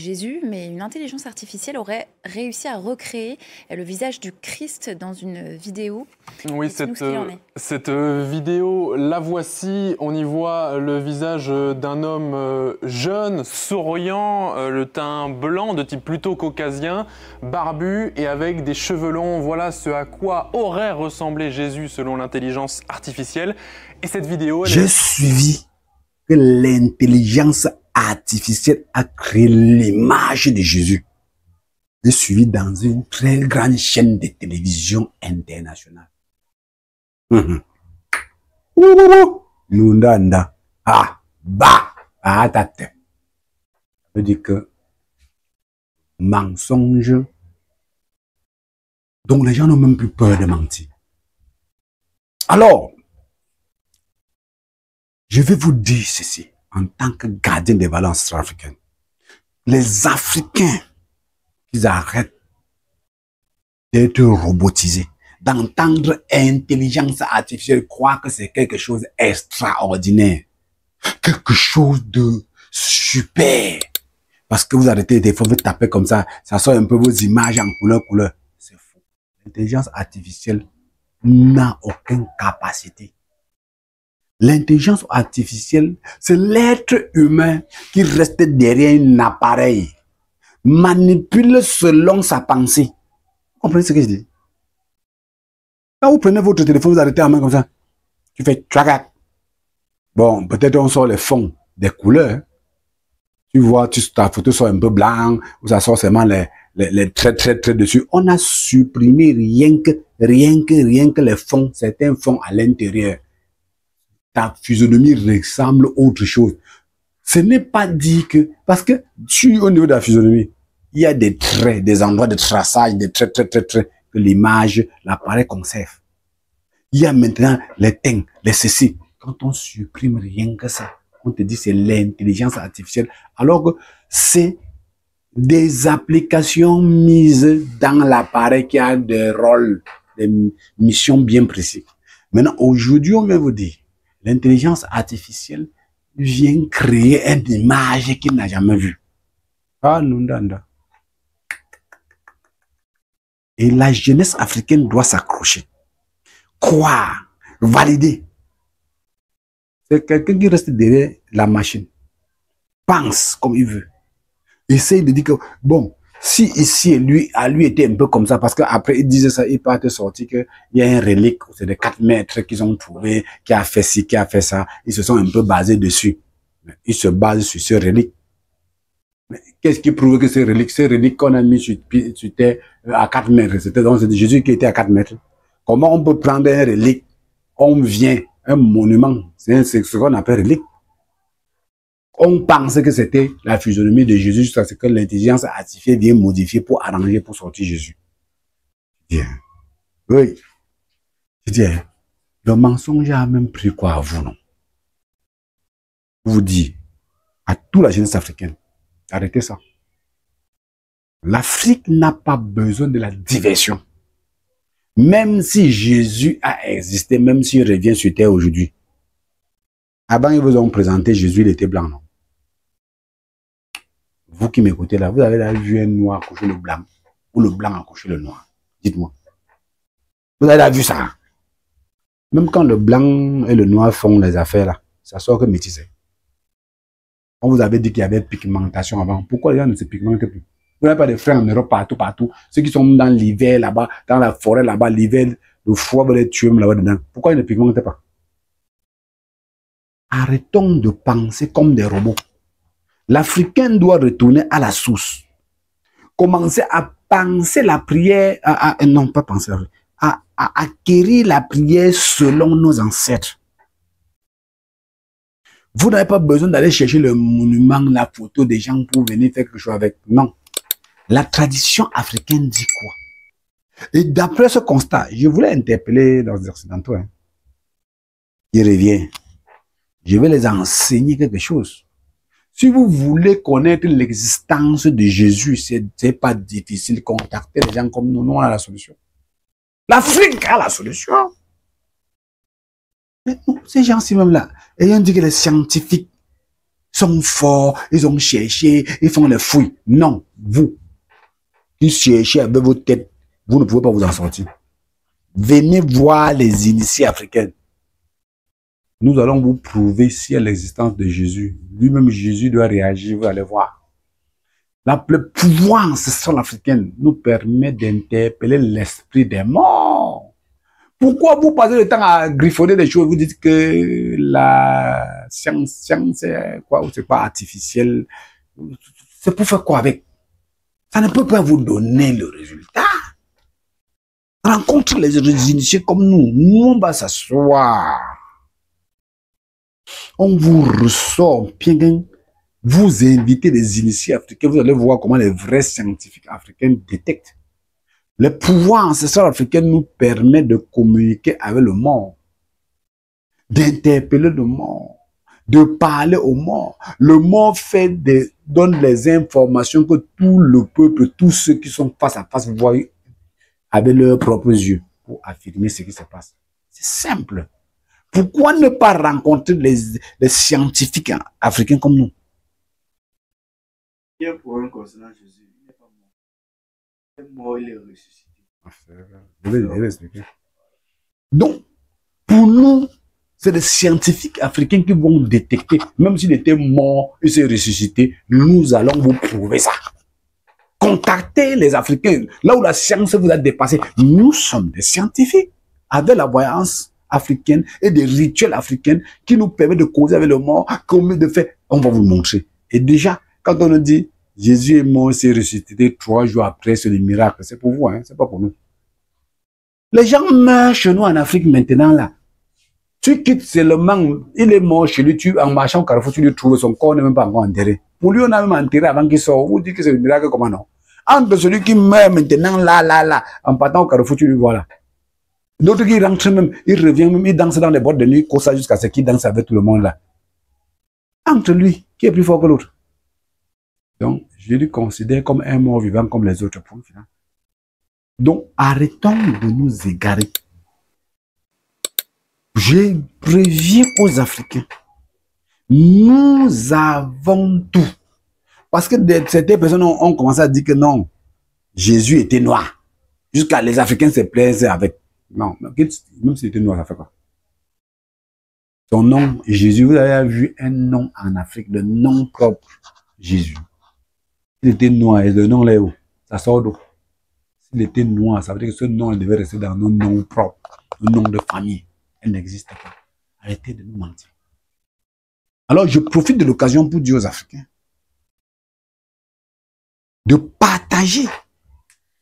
Jésus, mais une intelligence artificielle aurait réussi à recréer le visage du Christ dans une vidéo. Oui, cette vidéo, la voici. On y voit le visage d'un homme jeune, souriant, le teint blanc de type plutôt caucasien, barbu et avec des cheveux longs. Voilà ce à quoi aurait ressemblé Jésus selon l'intelligence artificielle. Et cette vidéo... J'ai suivi que l'intelligence artificielle a créé l'image de Jésus. J'ai suivi dans une très grande chaîne de télévision internationale. Nundanda. Ah, bah, ah, tate. Ça veut dire que mensonge. Donc les gens n'ont même plus peur de mentir. Alors, je vais vous dire ceci en tant que gardien des valeurs africaines. Les Africains, ils arrêtent d'être robotisés, d'entendre intelligence artificielle, croire que c'est quelque chose d'extraordinaire, quelque chose de super. Parce que vous arrêtez des fois, vous tapez comme ça sort un peu vos images en couleur. C'est faux. L'intelligence artificielle n'a aucune capacité. L'intelligence artificielle, c'est l'être humain qui reste derrière un appareil, manipule selon sa pensée. Vous comprenez ce que je dis? Quand vous prenez votre téléphone, vous arrêtez la main comme ça. Tu fais tchakak. Bon, peut-être on sort les fonds des couleurs. Tu vois, ta photo sort un peu blanc, ou ça sort seulement les traits dessus. On a supprimé rien que les fonds, certains fonds à l'intérieur. Ta physionomie ressemble à autre chose. Ce n'est pas dit que... Parce que au niveau de la physionomie, il y a des traits, des endroits de traçage, des traits que l'image, l'appareil conserve. Il y a maintenant les teints, les ceci. Quand on supprime rien que ça, on te dit c'est l'intelligence artificielle. Alors que c'est des applications mises dans l'appareil qui a des rôles, des missions bien précises. Maintenant, aujourd'hui, on va vous dire, l'intelligence artificielle vient créer une image qu'il n'a jamais vue. Ah, Nundanda. Et la jeunesse africaine doit s'accrocher. Croire, valider. C'est quelqu'un qui reste derrière la machine. Pense comme il veut. Essaye de dire que, bon, si ici, à lui était un peu comme ça, parce qu'après, il disait ça, il part sortir qu'il y a un relique, c'est des 4 mètres qu'ils ont trouvé, qui a fait ci, qui a fait ça. Ils se sont un peu basés dessus. Ils se basent sur ce relique. Mais qu'est-ce qui prouve que ces reliques qu'on a mis sur terre à 4 mètres, c'était donc Jésus qui était à 4 mètres. Comment on peut prendre un relique, on vient, un monument, c'est ce qu'on appelle relique. On pensait que c'était la physionomie de Jésus jusqu'à ce que l'intelligence artificielle vienne modifier pour arranger, pour sortir Jésus. Bien. Oui. Je dis, le mensonge a même pris quoi à vous, non? Je vous dis, à toute la jeunesse africaine, arrêtez ça. L'Afrique n'a pas besoin de la diversion. Même si Jésus a existé, même s'il revient sur terre aujourd'hui. Avant, ils vous ont présenté Jésus, il était blanc, non? Vous qui m'écoutez là, vous avez là vu un noir coucher le blanc, ou le blanc a couché le noir. Dites-moi. Vous avez là vu ça? Même quand le blanc et le noir font les affaires là, ça sort que métissé. On vous avait dit qu'il y avait pigmentation avant. Pourquoi les gens ne se pigmentent plus? Vous n'avez pas de frères en Europe partout. Ceux qui sont dans l'hiver là-bas, dans la forêt là-bas, l'hiver, le froid va les tuer là-bas dedans. Pourquoi ils ne pigmentent pas? Arrêtons de penser comme des robots. L'Africain doit retourner à la source. Commencer à penser la prière, non pas penser, à acquérir la prière selon nos ancêtres. Vous n'avez pas besoin d'aller chercher le monument, la photo des gens pour venir faire quelque chose avec. Non. La tradition africaine dit quoi? Et d'après ce constat, je voulais interpeller leurs occidentaux. Il revient. Je vais les enseigner quelque chose. Si vous voulez connaître l'existence de Jésus, c'est pas difficile. Contacter les gens comme nous, nous on a la solution. L'Afrique a la solution. Mais non, ces gens-ci même là, et on dit que les scientifiques, sont forts, ils ont cherché, ils font les fouilles. Non, vous, qui cherchez avec votre tête, vous ne pouvez pas vous en sortir. Venez voir les initiés africains. Nous allons vous prouver s'il y a l'existence de Jésus. Lui-même, Jésus doit réagir, vous allez voir. Le pouvoir ancestral africain nous permet d'interpeller l'esprit des morts. Pourquoi vous passez le temps à griffonner des choses? Vous dites que la science c'est quoi, ou c'est pas artificiel? C'est pour faire quoi avec? Ça ne peut pas vous donner le résultat. Rencontre les initiés comme nous. Nous, on va s'asseoir. On vous ressort bien. Vous invitez des initiés africains. Vous allez voir comment les vrais scientifiques africains détectent. Le pouvoir ancestral africain nous permet de communiquer avec le mort, d'interpeller le mort, de parler au mort. Le mort donne les informations que tout le peuple, tous ceux qui sont face à face voient avec leurs propres yeux pour affirmer ce qui se passe. C'est simple. Pourquoi ne pas rencontrer les scientifiques africains comme nous? Il y a un problème concernant Jésus. Il n'est pas mort. Il est mort, il est ressuscité. Je vais expliquer. Donc, pour nous, c'est les scientifiques africains qui vont détecter. Même s'il était mort, il s'est ressuscité, nous allons vous prouver ça. Contactez les Africains. Là où la science vous a dépassé, nous sommes des scientifiques avec la voyance africaine et des rituels africains qui nous permettent de causer avec le mort, comme de fait, on va vous le montrer. Et déjà, quand on nous dit Jésus est mort, s'est ressuscité 3 jours après, c'est le miracle. C'est pour vous, hein, c'est pas pour nous. Les gens meurent chez nous en Afrique maintenant là. Tu quittes seulement, il est mort chez lui, en marchant au carrefour, tu lui trouves son corps n'est même pas encore enterré. Pour lui, on a même enterré avant qu'il sorte. Vous dites que c'est le miracle, comment non? Entre celui qui meurt maintenant là, en partant au carrefour, tu lui vois là. D'autres qui rentrent même, il revient même, il danse dans les boîtes de nuit, comme ça jusqu'à ce qu'il danse avec tout le monde là. Entre lui, qui est plus fort que l'autre? Donc, je le considère comme un mort vivant comme les autres. Donc, arrêtons de nous égarer. Je préviens aux Africains. Nous avons tout. Parce que certaines personnes ont commencé à dire que non, Jésus était noir. Jusqu'à les Africains se plaisent avec. Non, même s'il était noir, ça fait quoi? Son nom, Jésus, vous avez vu un nom en Afrique, le nom propre, Jésus. S'il était noir, et le nom là où? Ça sort d'où? S'il était noir, ça veut dire que ce nom devait rester dans nos noms propres, nos noms de famille. Elle n'existe pas. Arrêtez de nous mentir. Alors, je profite de l'occasion pour dire aux Africains de partager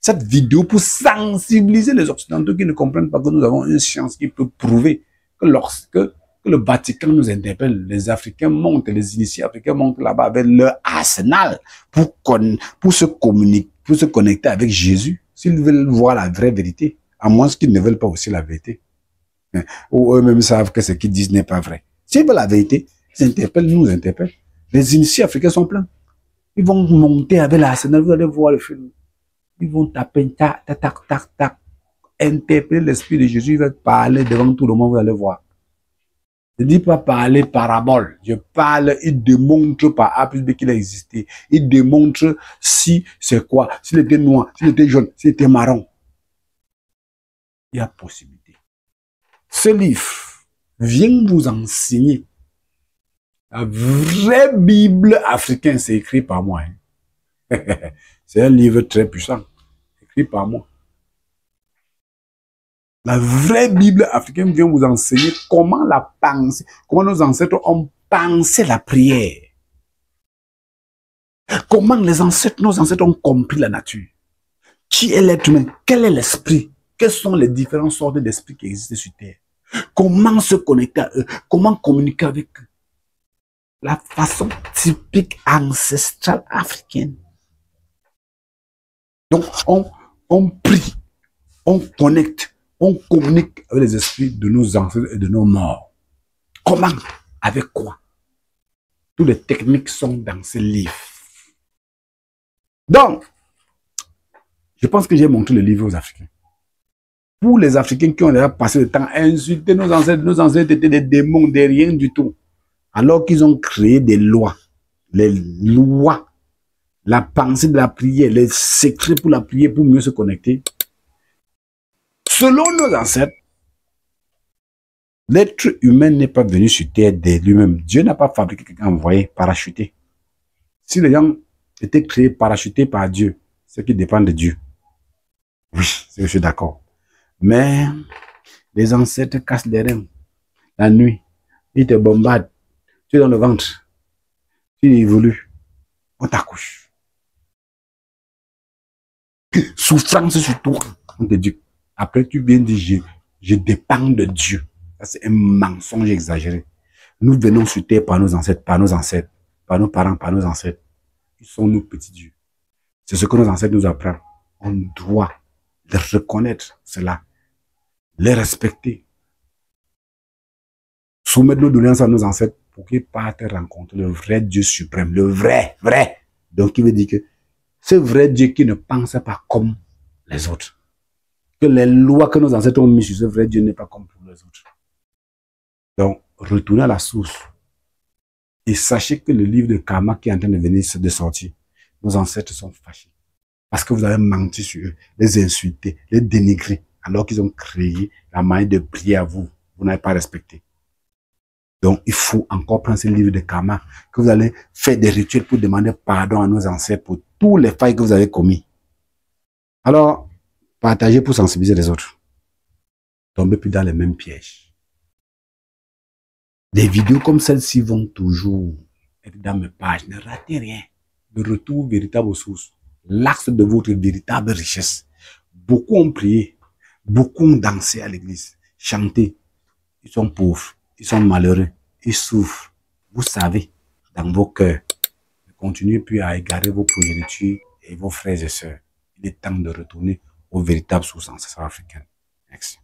cette vidéo pour sensibiliser les Occidentaux qui ne comprennent pas que nous avons une science qui peut prouver que lorsque le Vatican nous interpelle, les Africains montent, les initiés africains montent là-bas avec leur arsenal pour se communiquer, pour se connecter avec Jésus, s'ils veulent voir la vraie vérité, à moins qu'ils ne veulent pas aussi la vérité. Ou eux-mêmes savent que ce qu'ils disent n'est pas vrai. S'ils veulent la vérité, ils interpellent, nous interpellent. Les initiés africains sont pleins. Ils vont monter avec l'arsenal, vous allez voir le film. Ils vont taper, tac, tac, tac, tac, interpeller l'esprit de Jésus, il va parler devant tout le monde, vous allez voir. Je ne dis pas parler parabole, je parle, il démontre par A plus B qu'il a existé. Il démontre si c'est quoi, s'il était noir, s'il était jaune, s'il était marron. Il y a possibilité. Ce livre vient vous enseigner la vraie Bible africaine, c'est écrit par moi. Hein. C'est un livre très puissant, écrit par moi. La vraie Bible africaine vient vous enseigner comment la pensée, comment nos ancêtres ont pensé la prière. Comment nos ancêtres ont compris la nature. Qui est l'être humain? Quel est l'esprit? Quelles sont les différentes sortes d'esprits qui existent sur Terre? Comment se connecter à eux? Comment communiquer avec eux? La façon typique ancestrale africaine. Donc, on prie, on connecte, on communique avec les esprits de nos ancêtres et de nos morts. Comment? Avec quoi? Toutes les techniques sont dans ce livre. Donc, je pense que j'ai montré le livre aux Africains. Pour les Africains qui ont déjà passé le temps à insulter nos ancêtres étaient des démons, des rien du tout. Alors qu'ils ont créé des lois, les lois, la pensée de la prière, les secrets pour la prière, pour mieux se connecter. Selon nos ancêtres, l'être humain n'est pas venu sur terre de lui-même. Dieu n'a pas fabriqué quelqu'un envoyé, parachuté. Si les gens étaient créés, parachutés par Dieu, c'est qui dépend de Dieu. Oui, je suis d'accord. Mais les ancêtres cassent les reins. La nuit, ils te bombardent. Tu es dans le ventre. Tu évolues. On t'accouche. Souffrance sur toi. On te dit. Après, tu viens dire, je dépends de Dieu. Ça, c'est un mensonge exagéré. Nous venons sur terre par nos ancêtres, par nos parents, par nos ancêtres. Ils sont nos petits dieux. C'est ce que nos ancêtres nous apprennent. On doit les reconnaître, cela. Les respecter. Soumettre nos doléances à nos ancêtres pour qu'ils partent rencontrer le vrai Dieu suprême. Le vrai. Donc, il veut dire que ce vrai Dieu qui ne pense pas comme les autres. Que les lois que nos ancêtres ont mises sur ce vrai Dieu n'est pas comme pour les autres. Donc, retournez à la source. Et sachez que le livre de karma qui est en train de venir de sortir, nos ancêtres sont fâchés. Parce que vous avez menti sur eux, les insulter, les dénigrer, alors qu'ils ont créé la manière de prier à vous. Vous n'avez pas respecté. Donc, il faut encore prendre ce livre de karma, que vous allez faire des rituels pour demander pardon à nos ancêtres pour tous les failles que vous avez commis. Alors, partagez pour sensibiliser les autres. Tombez plus dans les mêmes pièges. Des vidéos comme celle-ci vont toujours être dans mes pages. Ne ratez rien. Le retour véritable aux sources. L'axe de votre véritable richesse. Beaucoup ont prié. Beaucoup ont dansé à l'église. Chanté. Ils sont pauvres. Ils sont malheureux. Ils souffrent. Vous savez, dans vos cœurs. Ne continuez plus à égarer vos progénitures et vos frères et sœurs. Il est temps de retourner aux véritables sources ancestrales africaines. Merci.